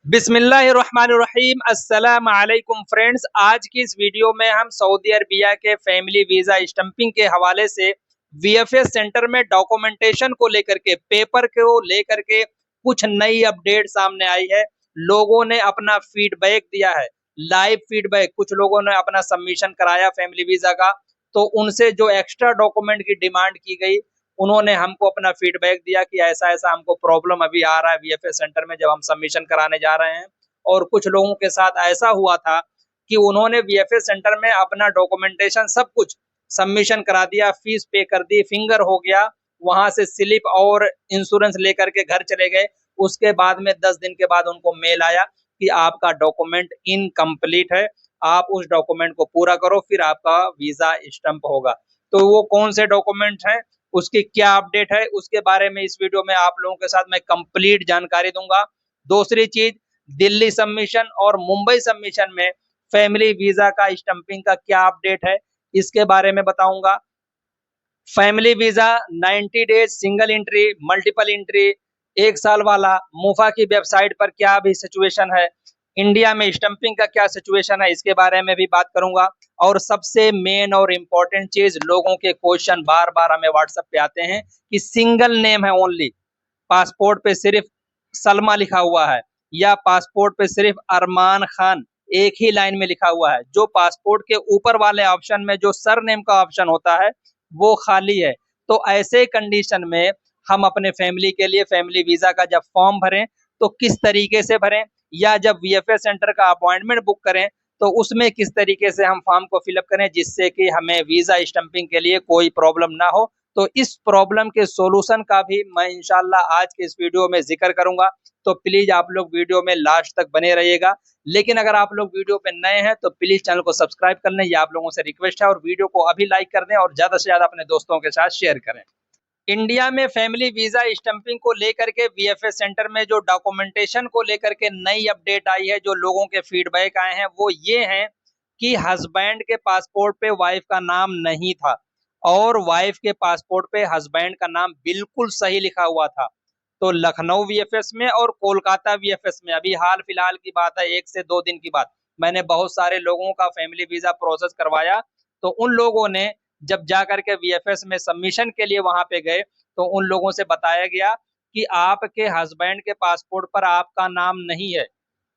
बिस्मिल्लाहिर्रहमानिर्रहीम अस्सलाम वालेकुम फ्रेंड्स। आज की इस वीडियो में हम सऊदी अरबिया के फैमिली वीज़ा स्टंपिंग के हवाले से वीएफएस सेंटर में डॉक्यूमेंटेशन को लेकर के पेपर को लेकर के कुछ नई अपडेट सामने आई है। लोगों ने अपना फीडबैक दिया है, लाइव फीडबैक। कुछ लोगों ने अपना सबमिशन कराया फैमिली वीज़ा का, तो उनसे जो एक्स्ट्रा डॉक्यूमेंट की डिमांड की गई, उन्होंने हमको अपना फीडबैक दिया कि ऐसा-ऐसा हमको प्रॉब्लम अभी आ रहा है वीएफएस सेंटर में जब हम सबमिशन कराने जा रहे हैं। और कुछ लोगों के साथ ऐसा हुआ था कि उन्होंने वीएफएस सेंटर में अपना डॉक्यूमेंटेशन सब कुछ सबमिशन करा दिया, फीस पे कर दी, फिंगर हो गया, वहां से स्लिप और इंश्योरेंस लेकर के घर चले गए। उसके बाद में 10 दिन के बाद उनको मेल आया कि आपका डॉक्यूमेंट इनकम्प्लीट है, आप उस डॉक्यूमेंट को पूरा करो फिर आपका वीजा स्टंप होगा। तो वो कौन से डॉक्यूमेंट हैं, उसकी क्या अपडेट है, उसके बारे में इस वीडियो में आप लोगों के साथ मैं कंप्लीट जानकारी दूंगा। दूसरी चीज, दिल्ली सबमिशन और मुंबई सबमिशन में फैमिली वीजा का स्टंपिंग का क्या अपडेट है, इसके बारे में बताऊंगा। Family visa 90 days single entry, multiple entry, 1 साल वाला मुफा की वेबसाइट पर क्या अभी सिचुएशन है, इंडिया में स्टंपिंग का क्या सिचुएशन है, इसके बारे में भी बात करूंगा। और सबसे मेन और इम्पोर्टेंट चीज, लोगों के क्वेश्चन बार बार हमें व्हाट्सएप पे आते हैं कि सिंगल नेम है ओनली, पासपोर्ट पे सिर्फ सलमा लिखा हुआ है या पासपोर्ट पे सिर्फ अरमान खान एक ही लाइन में लिखा हुआ है। जो पासपोर्ट के ऊपर वाले ऑप्शन में जो सर नेम का ऑप्शन होता है वो खाली है। तो ऐसे कंडीशन में हम अपने फैमिली के लिए फैमिली वीजा का जब फॉर्म भरें तो किस तरीके से भरें, या जब वीएफएस सेंटर का अपॉइंटमेंट बुक करें तो उसमें किस तरीके से हम फॉर्म को फिलअप करें जिससे कि हमें वीजा स्टंपिंग के लिए कोई प्रॉब्लम ना हो। तो इस प्रॉब्लम के सॉल्यूशन का भी मैं इंशाल्लाह आज के इस वीडियो में जिक्र करूंगा। तो प्लीज आप लोग वीडियो में लास्ट तक बने रहिएगा। लेकिन अगर आप लोग वीडियो पे नए हैं तो प्लीज चैनल को सब्सक्राइब कर लें, ये आप लोगों से रिक्वेस्ट है, और वीडियो को अभी लाइक कर दें और ज्यादा से ज्यादा अपने दोस्तों के साथ शेयर करें। इंडिया में फैमिली वीजा स्टंपिंग को लेकर के वीएफएस सेंटर में जो डॉक्यूमेंटेशन को लेकर के नई अपडेट आई है, जो लोगों के फीडबैक आए हैं वो ये हैं कि हस्बैंड के पासपोर्ट पे वाइफ का नाम नहीं था और वाइफ के पासपोर्ट पे हस्बैंड का नाम बिल्कुल सही लिखा हुआ था। तो लखनऊ वीएफएस में और कोलकाता वीएफएस में अभी हाल फिलहाल की बात है, 1 से 2 दिन की बात, मैंने बहुत सारे लोगों का फैमिली वीजा प्रोसेस करवाया। तो उन लोगों ने जब जा करके वीएफएस में सबमिशन के लिए वहां पे गए तो उन लोगों से बताया गया कि आपके हस्बैंड के पासपोर्ट पर आपका नाम नहीं है,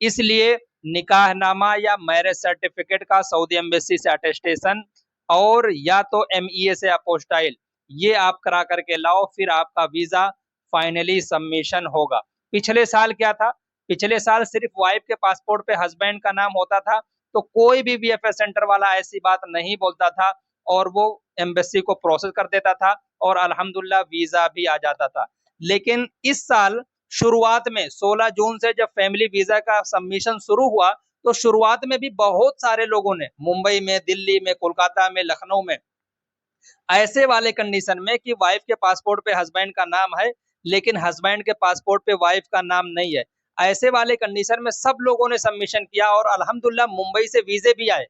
इसलिए निकाहनामा या मैरिज सर्टिफिकेट का सऊदी एम्बेसी से अटेस्टेशन और या तो एमईए से अपोस्टाइल, ये आप करा करके लाओ, फिर आपका वीजा फाइनली सबमिशन होगा। पिछले साल क्या था, पिछले साल सिर्फ वाइफ के पासपोर्ट पे हस्बैंड का नाम होता था, तो कोई भी वीएफएस सेंटर वाला ऐसी बात नहीं बोलता था और वो एम्बेसी को प्रोसेस कर देता था और अल्हम्दुलिल्लाह वीजा भी आ जाता था। लेकिन इस साल शुरुआत में 16 जून से जब फैमिली वीजा का सबमिशन शुरू हुआ तो शुरुआत में भी बहुत सारे लोगों ने मुंबई में, दिल्ली में, कोलकाता में, लखनऊ में ऐसे वाले कंडीशन में कि वाइफ के पासपोर्ट पे हस्बैंड का नाम है लेकिन हस्बैंड के पासपोर्ट पे वाइफ का नाम नहीं है, ऐसे वाले कंडीशन में सब लोगों ने सबमिशन किया और अल्हम्दुलिल्लाह मुंबई से वीजे भी आए,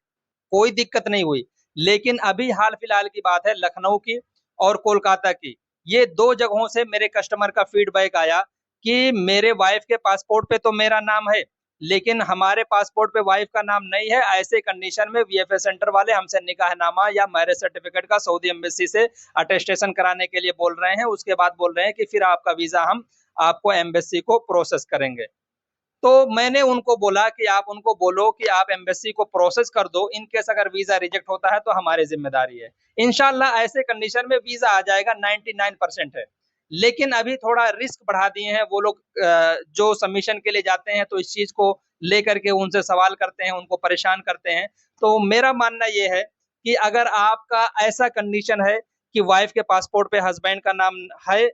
कोई दिक्कत नहीं हुई। लेकिन अभी हाल फिलहाल की बात है लखनऊ की और कोलकाता की, ये 2 जगहों से मेरे कस्टमर का फीडबैक आया कि मेरे वाइफ के पासपोर्ट पे तो मेरा नाम है लेकिन हमारे पासपोर्ट पे वाइफ का नाम नहीं है। ऐसे कंडीशन में वीएफएस सेंटर वाले हमसे निकाहनामा या मैरिज सर्टिफिकेट का सऊदी एम्बेसी से अटेस्टेशन कराने के लिए बोल रहे हैं, उसके बाद बोल रहे हैं कि फिर आपका वीजा हम आपको एम्बेसी को प्रोसेस करेंगे। तो मैंने उनको बोला कि आप उनको बोलो कि आप एम्बेसी को प्रोसेस कर दो, इन केस अगर वीजा रिजेक्ट होता है तो हमारी जिम्मेदारी है। इंशाल्लाह ऐसे कंडीशन में वीजा आ जाएगा, 99% है। लेकिन अभी थोड़ा रिस्क बढ़ा दिए हैं वो लोग, जो सबमिशन के लिए जाते हैं तो इस चीज को लेकर के उनसे सवाल करते हैं, उनको परेशान करते हैं। तो मेरा मानना ये है कि अगर आपका ऐसा कंडीशन है कि वाइफ के पासपोर्ट पे हस्बैंड का नाम है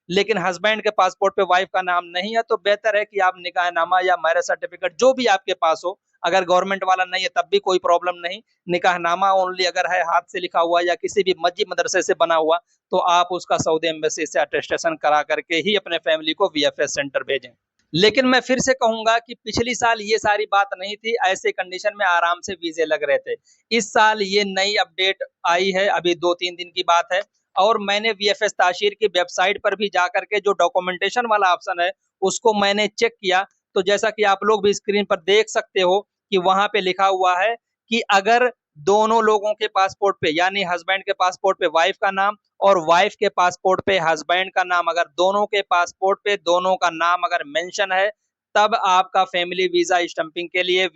लेकिन हस्बैंड के पासपोर्ट पे वाइफ का नाम नहीं है, तो बेहतर है कि आप निकाहनामा या मैरिज सर्टिफिकेट जो भी आपके पास हो, अगर गवर्नमेंट वाला नहीं है तब भी कोई प्रॉब्लम नहीं, निकाहनामा ओनली अगर है हाथ से लिखा हुआ या किसी भी मस्जिद मदरसे से बना हुआ तो आप उसका सऊदी एम्बेसी से अटेस्टेशन करा करके ही अपने फैमिली को वीएफएस सेंटर भेजें। लेकिन मैं फिर से कहूंगा कि पिछली साल ये सारी बात नहीं थी, ऐसे कंडीशन में आराम से वीजे लग रहे थे। इस साल ये नई अपडेट आई है, अभी 2-3 दिन की बात है, और मैंने वीएफएस ताशीर की वेबसाइट पर भी जाकर के जो डॉक्यूमेंटेशन वाला ऑप्शन है उसको मैंने चेक किया तो जैसा कि आप लोग भी स्क्रीन पर देख सकते हो कि वहां पे लिखा हुआ है कि अगर दोनों लोगों के पासपोर्ट पे यानी हस्बैंड के पासपोर्ट पे वाइफ का नाम और वाइफ के पासपोर्ट पे हस्बैंड का नाम, अगर दोनों के पासपोर्ट पे दोनों का नाम अगर मेंशन है, तब आपका फैमिली वीजा स्टंपिंग के लिए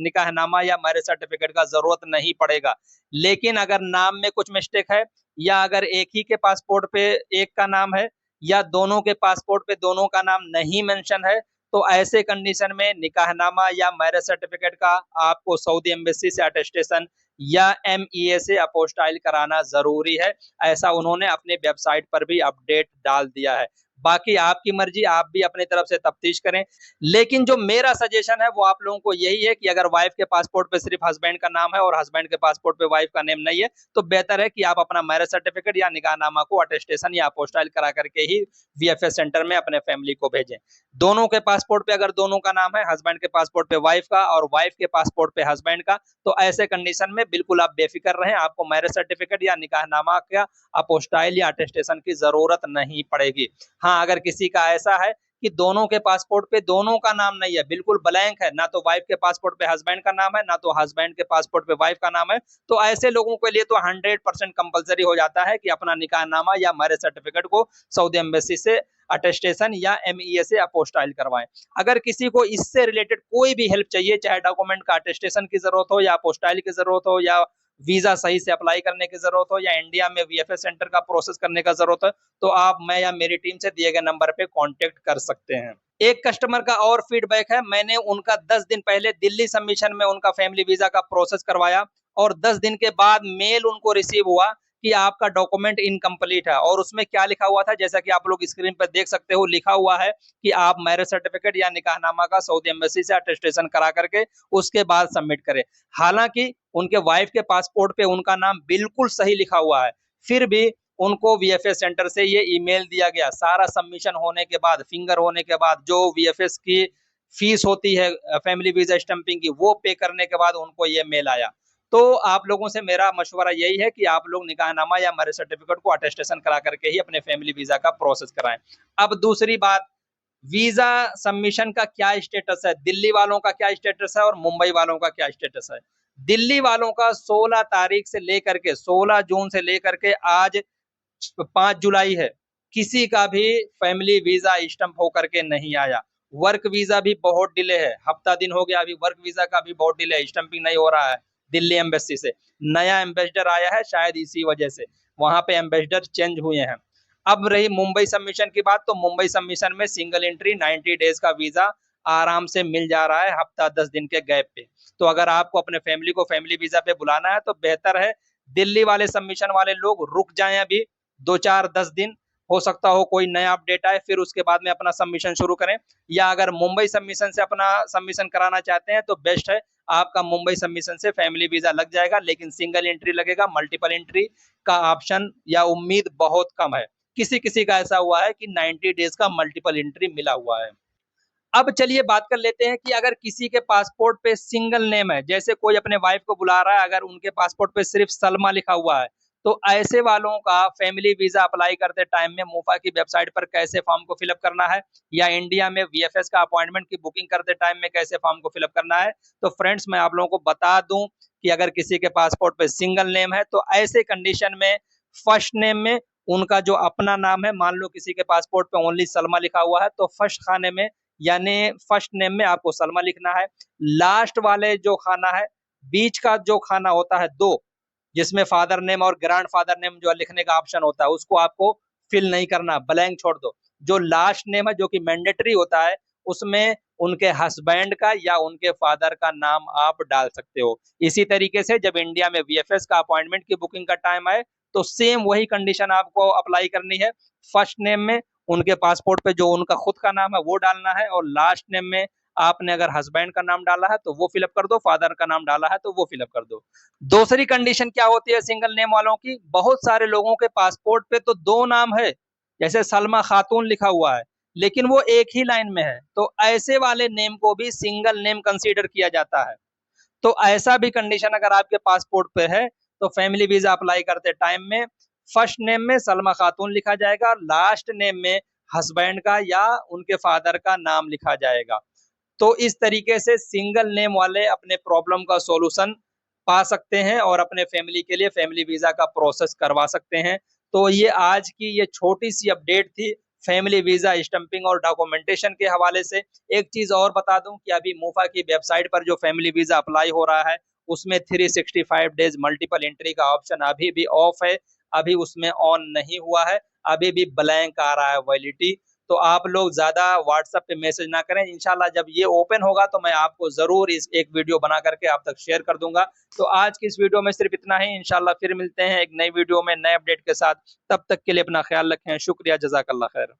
निकाहनामा या मैरिज सर्टिफिकेट का जरूरत नहीं पड़ेगा। लेकिन अगर नाम में कुछ मिस्टेक है या अगर एक ही के पासपोर्ट पे एक का नाम है या दोनों के पासपोर्ट पे दोनों का नाम नहीं मेंशन है, तो ऐसे कंडीशन में निकाहनामा या मैरिज सर्टिफिकेट का आपको सऊदी एम्बेसी से अटेस्टेशन या एमईए से अपोस्टाइल कराना जरूरी है। ऐसा उन्होंने अपने वेबसाइट पर भी अपडेट डाल दिया है। बाकी आपकी मर्जी, आप भी अपनी तरफ से तफ्तीश करें। लेकिन जो मेरा सजेशन है वो आप लोगों को यही है कि अगर वाइफ के पासपोर्ट पे सिर्फ हस्बैंड का नाम है और हस्बैंड के पासपोर्ट पे वाइफ का नेम नहीं है, तो बेहतर है कि आप अपना मैरिज सर्टिफिकेट या निकाहनामा को अटेस्टेशन या अपोस्टाइल करा करके ही वीएफएस सेंटर में अपने फैमिली को भेजें। दोनों के पासपोर्ट पे अगर दोनों का नाम है, हस्बैंड के पासपोर्ट पे वाइफ का और वाइफ के पासपोर्ट पे हस्बैंड का, तो ऐसे कंडीशन में बिल्कुल आप बेफिक्र रहें, आपको मैरिज सर्टिफिकेट या निकाहनामा का अपोस्टाइल या अटेस्टेशन की जरूरत नहीं पड़ेगी। हाँ, अगर किसी का ऐसा है कि दोनों के पासपोर्ट पे दोनों का नाम नहीं है, बिल्कुल ब्लैंक है, ना तो वाइफ के पासपोर्ट पे हस्बैंड का नाम है ना तो हस्बैंड के पासपोर्ट पे वाइफ का नाम है, तो ऐसे लोगों के लिए तो 100% कंपलसरी हो जाता है कि अपना निकाहनामा या मैरिज सर्टिफिकेट को सऊदी एम्बेसी से अटेस्टेशन या एमईए से अपोस्टाइल करवाएं। अगर किसी को इससे रिलेटेड कोई भी हेल्प चाहिए, चाहे डॉक्यूमेंट का अटेस्टेशन की जरूरत हो या अपोस्टाइल की जरूरत हो या वीजा सही से अप्लाई करने की जरूरत हो या इंडिया में वीएफएस सेंटर का प्रोसेस करने का जरूरत है, तो आप मैं या मेरी टीम से दिए गए नंबर पे कांटेक्ट कर सकते हैं। एक कस्टमर का और फीडबैक है, मैंने उनका 10 दिन पहले दिल्ली सबमिशन में उनका फैमिली वीजा का प्रोसेस करवाया और 10 दिन के बाद मेल उनको रिसीव हुआ कि आपका डॉक्यूमेंट इनकम्प्लीट है, और उसमें क्या लिखा हुआ था जैसा कि आप लोग स्क्रीन पर देख सकते हो, लिखा हुआ है कि आप मैरिज सर्टिफिकेट या निकाहनामा का सऊदी एम्बेसी से अटेस्टेशन करा करके उसके बाद सबमिट करें। हालांकि उनके वाइफ के पासपोर्ट पे उनका नाम बिल्कुल सही लिखा हुआ है, फिर भी उनको वीएफएस सेंटर से ये ईमेल दिया गया। सारा सबमिशन होने के बाद, फिंगर होने के बाद, जो वीएफएस की फीस होती है फैमिली वीजा स्टंपिंग की, वो पे करने के बाद उनको ये मेल आया। तो आप लोगों से मेरा मशवरा यही है कि आप लोग निकाहनामा या मैरिज सर्टिफिकेट को अटेस्टेशन करा करके ही अपने फैमिली वीजा का प्रोसेस कराएं। अब दूसरी बात, वीजा सबमिशन का क्या स्टेटस है, दिल्ली वालों का क्या स्टेटस है और मुंबई वालों का क्या स्टेटस है। दिल्ली वालों का 16 तारीख से लेकर के 16 जून से लेकर के आज 5 जुलाई है, किसी का भी फैमिली वीजा स्टंप होकर के नहीं आया। वर्क वीजा भी बहुत डिले है, हफ्ता दिन हो गया, अभी वर्क वीजा का भी बहुत डिले है, स्टंपिंग नहीं हो रहा है दिल्ली एम्बेसी से। नया एम्बेसडर आया है, शायद इसी वजह से वहां पे एम्बेसडर चेंज हुए हैं। अब रही मुंबई सबमिशन की बात, तो मुंबई सबमिशन में सिंगल एंट्री 90 डेज का वीजा आराम से मिल जा रहा है, हफ्ता 10 दिन के गैप पे। तो अगर आपको अपने फैमिली को फैमिली वीजा पे बुलाना है तो बेहतर है दिल्ली वाले सबमिशन वाले लोग रुक जाएं, अभी 2-4-10 दिन, हो सकता हो कोई नया अपडेट आए, फिर उसके बाद में अपना सबमिशन शुरू करें। या अगर मुंबई सबमिशन से अपना सबमिशन कराना चाहते हैं तो बेस्ट है, आपका मुंबई सबमिशन से फैमिली वीजा लग जाएगा, लेकिन सिंगल एंट्री लगेगा, मल्टीपल एंट्री का ऑप्शन या उम्मीद बहुत कम है। किसी किसी का ऐसा हुआ है कि 90 डेज का मल्टीपल एंट्री मिला हुआ है। अब चलिए बात कर लेते हैं कि अगर किसी के पासपोर्ट पे सिंगल नेम है, जैसे कोई अपने वाइफ को बुला रहा है, अगर उनके पासपोर्ट पे सिर्फ सलमा लिखा हुआ है, तो ऐसे वालों का फैमिली वीजा अप्लाई करते टाइम में मूफा की वेबसाइट पर कैसे फॉर्म को फिलअप करना है, या इंडिया में वीएफएस का अपॉइंटमेंट की बुकिंग करते टाइम में कैसे फॉर्म को फिलअप करना है। तो फ्रेंड्स, मैं आप लोगों को बता दूं कि अगर किसी के पासपोर्ट पे सिंगल नेम है तो ऐसे कंडीशन में फर्स्ट नेम में उनका जो अपना नाम है, मान लो किसी के पासपोर्ट पे ओनली सलमा लिखा हुआ है, तो फर्स्ट खाने में यानी फर्स्ट नेम में आपको सलमा लिखना है। लास्ट वाले जो खाना है, बीच का जो खाना होता है दो, जिसमें फादर नेम और ग्रैंड फादर नेम जो लिखने का ऑप्शन होता है, उसको आपको फिल नहीं करना, ब्लैंक छोड़ दो। जो लास्ट नेम है जो कि मैंडेटरी होता है, उसमें उनके हस्बैंड का या उनके फादर का नाम आप डाल सकते हो। इसी तरीके से जब इंडिया में वीएफएस का अपॉइंटमेंट की बुकिंग का टाइम आए तो सेम वही कंडीशन आपको अप्लाई करनी है। फर्स्ट नेम में उनके पासपोर्ट पे जो उनका खुद का नाम है वो डालना है, और लास्ट नेम में आपने अगर हस्बैंड का नाम डाला है तो वो फिलअप कर दो, फादर का नाम डाला है तो वो फिलअप कर दो। दूसरी कंडीशन क्या होती है सिंगल नेम वालों की, बहुत सारे लोगों के पासपोर्ट पे तो दो नाम है, जैसे सलमा खातून लिखा हुआ है लेकिन वो एक ही लाइन में है, तो ऐसे वाले नेम को भी सिंगल नेम कंसीडर किया जाता है। तो ऐसा भी कंडीशन अगर आपके पासपोर्ट पे है तो फैमिली वीजा अप्लाई करते टाइम में फर्स्ट नेम में सलमा खातून लिखा जाएगा, लास्ट नेम में हस्बैंड का या उनके फादर का नाम लिखा जाएगा। तो इस तरीके से सिंगल नेम वाले अपने प्रॉब्लम का सॉल्यूशन पा सकते हैं और अपने फैमिली के लिए फैमिली वीजा का प्रोसेस करवा सकते हैं। तो ये आज की ये छोटी सी अपडेट थी फैमिली वीजा स्टंपिंग और डॉक्यूमेंटेशन के हवाले से। एक चीज और बता दूं कि अभी मूफा की वेबसाइट पर जो फैमिली वीजा अप्लाई हो रहा है उसमें 365 डेज मल्टीपल एंट्री का ऑप्शन अभी भी ऑफ है, अभी उसमें ऑन नहीं हुआ है, अभी भी ब्लैंक आ रहा है वैलिडिटी। तो आप लोग ज़्यादा व्हाट्सएप पे मैसेज ना करें, इंशाल्लाह जब ये ओपन होगा तो मैं आपको ज़रूर इस एक वीडियो बना करके आप तक शेयर कर दूंगा। तो आज की इस वीडियो में सिर्फ इतना ही, इंशाल्लाह फिर मिलते हैं एक नई वीडियो में नए अपडेट के साथ। तब तक के लिए अपना ख्याल रखें, शुक्रिया, जज़ाकल्लाह खैर।